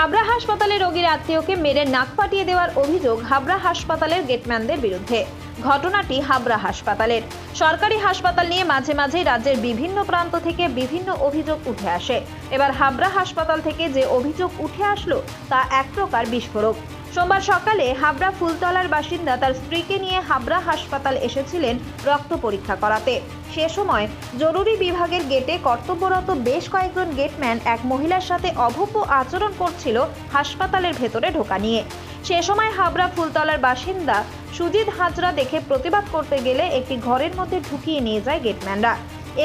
হাবড়া হাসপাতালে রোগীর আত্মীয়কে মেরে নাক ফাটিয়ে দেওয়ার অভিযোগ হাবড়া হাসপাতালের গেটম্যানদের বিরুদ্ধে। ঘটনাটি হাবড়া হাসপাতালের। সরকারি হাসপাতাল নিয়ে মাঝে মাঝেই রাজ্যের বিভিন্ন প্রান্ত থেকে বিভিন্ন অভিযোগ উঠে আসে। এবার হাবড়া হাসপাতাল থেকে যে অভিযোগ উঠে আসলো তা এক প্রকার বিস্ফোরক। সোমবার সকালে হাবড়া ফুলতলার বাসিন্দা তার স্ত্রীকে নিয়ে হাবড়া হাসপাতাল এসেছিলেন রক্ত পরীক্ষা করাতে। সে সময় জরুরি বিভাগের গেটে কর্তব্যরত বেশ কয়েকজন গেটম্যান এক মহিলার সাথে অভব্য আচরণ করছিল হাসপাতালের ভেতরে ঢোকা নিয়ে। সে সময় হাবড়া ফুলতলার বাসিন্দা সুজিত হাজরা দেখে প্রতিবাদ করতে গেলে একটি ঘরের মধ্যে ঢুকিয়ে নিয়ে যায় গেটম্যানরা।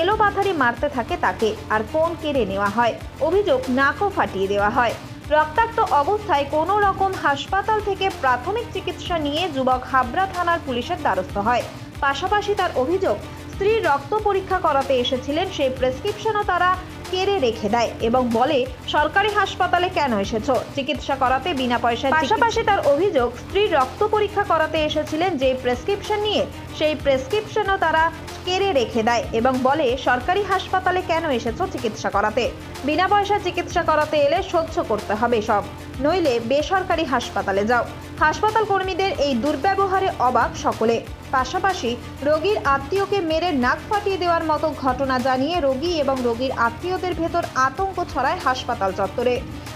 এলো পাথারি মারতে থাকে তাকে, আর ফোন কেড়ে নেওয়া হয়। অভিযোগ নাকও ফাটিয়ে দেওয়া হয়। রক্তাক্ত অবস্থায় কোনো রকম হাসপাতাল থেকে প্রাথমিক চিকিৎসা নিয়ে যুবক হাবড়া থানার পুলিশের দ্বারস্থ হয়। পাশাপাশি তার অভিযোগ, স্ত্রীর রক্ত পরীক্ষা করাতে এসেছিলেন সেই প্রেসক্রিপশনও তারা কেড়ে রেখে দেয় এবং বলে, সরকারি হাসপাতালে কেন এসেছো, চিকিৎসা করাতে বিনা পয়সায়। পাশাপাশি তার অভিযোগ, স্ত্রীর রক্ত পরীক্ষা করাতে এসেছিলেন যে প্রেসক্রিপশন নিয়ে, সেই প্রেসক্রিপশনও তারা কেড়ে রেখে দেয় এবং বলে, সরকারি হাসপাতালে কেন এসেছো চিকিৎসা করাতে, বিনা পয়সা চিকিৎসা করাতে এলে সহ্য করতে হবে সব, নইলে বেসরকারি হাসপাতালে যাও। হাসপাতাল কর্মীদের এই দুর্ব্যবহারে অবাক সকলে। পাশাপাশি রোগীর আত্মীয়কে মেরে নাক ফাটিয়ে দেওয়ার মতো ঘটনা জানিয়ে রোগী এবং রোগীর আত্মীয়দের ভেতর আতঙ্ক ছড়ায় হাসপাতাল চত্বরে।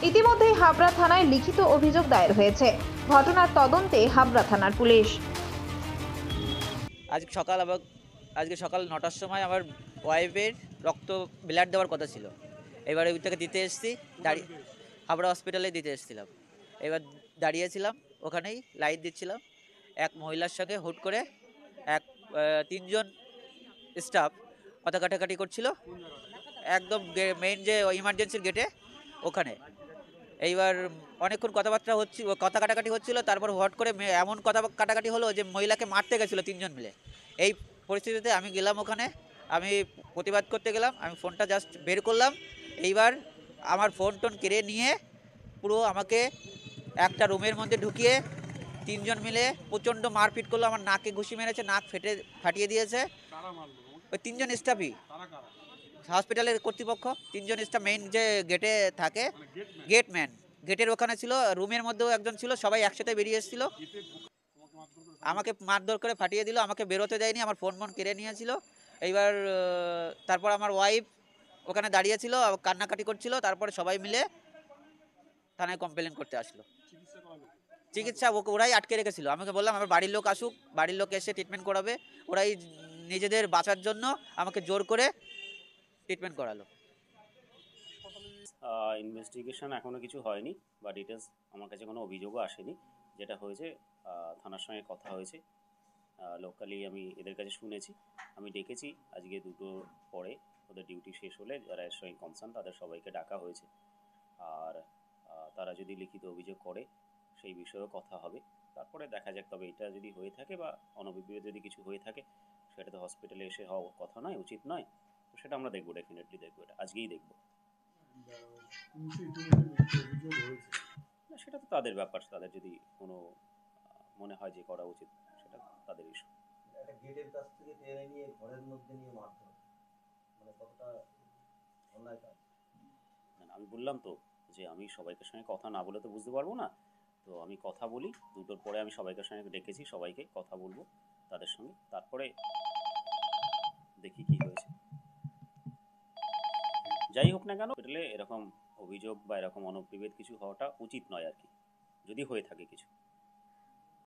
ইতিমধ্যেই হাবড়া থানায় লিখিত অভিযোগ দায়ের হয়েছে। ঘটনার তদন্তে হাবড়া থানার পুলিশ। আজকে সকাল 9টার সময় আমার ওয়াইফের রক্ত ব্লাড দেওয়ার কথা ছিল। এবারে ওইটাকে দিতে এসেছি, হাবড়া হসপিটালে দিতে এসেছিলাম। এবার দাঁড়িয়েছিলাম, ওখানেই লাইট দিচ্ছিলাম। এক মহিলার সঙ্গে হুট করে তিনজন স্টাফ কথা কাটাকাটি করছিল, একদম মেইন যে ইমার্জেন্সির গেটে ওখানে। এইবার অনেকক্ষণ কথা কাটাকাটি হচ্ছিল। তারপর হট করে এমন কথা কাটাকাটি হলো যে মহিলাকে মারতে গেছিলো তিনজন মিলে। এই পরিস্থিতিতে আমি গেলাম ওখানে, আমি প্রতিবাদ করতে গেলাম। আমি ফোনটা জাস্ট বের করলাম, এইবার আমার ফোন টোন কেড়ে নিয়ে পুরো আমাকে একটা রুমের মধ্যে ঢুকিয়ে তিনজন মিলে প্রচণ্ড মারপিট করলো। আমার নাকে ঘুষি মেরেছে, নাক ফাটিয়ে দিয়েছে। ওই তিনজন স্টাফই, হসপিটালের কর্তৃপক্ষ, তিনজন স্টাফ মেইন যে গেটে থাকে, গেটম্যান। গেটের ওখানে ছিল, রুমের মধ্যেও একজন ছিল, সবাই একসাথে বেরিয়ে এসেছিল। আমাকে মারধর করে ফাটিয়ে দিল, আমাকে বেরোতে দেয়নি, আমার ফোন কেড়ে নিয়েছিল। এইবার তারপর আমার ওয়াইফ ওখানে দাঁড়িয়েছিল, কান্নাকাটি করছিল। তারপরে সবাই মিলে থানায় কমপ্লেন করতে আসলো। চিকিৎসা ওরাই আটকে রেখেছিল। আমাকে বললাম আমার বাড়ির লোক আসুক, বাড়ির লোক এসে ট্রিটমেন্ট করাবে। ওরাই নিজেদের বাঁচার জন্য আমাকে জোর করে ট্রিটমেন্ট করালো। ইনভেস্টিগেশন এখনও কিছু হয়নি বা ডিটেলস আমার কাছে কোনো অভিযোগও আসেনি। যেটা হয়েছে থানার সঙ্গে কথা হয়েছে, লোকালি আমি এদের কাছে শুনেছি। আমি ডেকেছি আজকে 2টোর পরে, ওদের ডিউটি শেষ হলে যারা এর সঙ্গে কনসার্ন তাদের সবাইকে ডাকা হয়েছে। আর তারা যদি লিখিত অভিযোগ করে সেই বিষয়েও কথা হবে। তারপরে দেখা যাক। তবে এটা যদি হয়ে থাকে বা অনভিপ্রেত যদি কিছু হয়ে থাকে, সেটা তো হসপিটালে এসে হওয়ার কথা নয়, উচিত নয়। তো সেটা আমরা দেখবো, ডেফিনেটলি দেখবো, এটা আজকেই দেখবো। না, সেটা তো তাদের ব্যাপার। তাদের যদি কোনো মনে হয় যে করা উচিত, সেটা তাদের ইস্যু। একটা গেটের কাছ থেকে টেনে নিয়ে ঘরের মধ্যে নিয়ে মারধর, মানে কতটা অন্যায় কাজ। না, আমি বললাম তো যে আমি সবাইকে সঙ্গে কথা না বলে তো বুঝতে পারবো না। তো আমি কথা বলি, 2টোর পরে আমি সবাইকে সঙ্গে ডেকেছি, সবাইকে কথা বলবো তাদের সঙ্গে, তারপরে দেখি কি হয়েছে। যাই হোক না কেন, হসপিটালে এরকম অভিযোগ বা এরকম অনুপ্রবেশ কিছু হওয়াটা উচিত নয় আর কি, যদি হয়ে থাকে কিছু।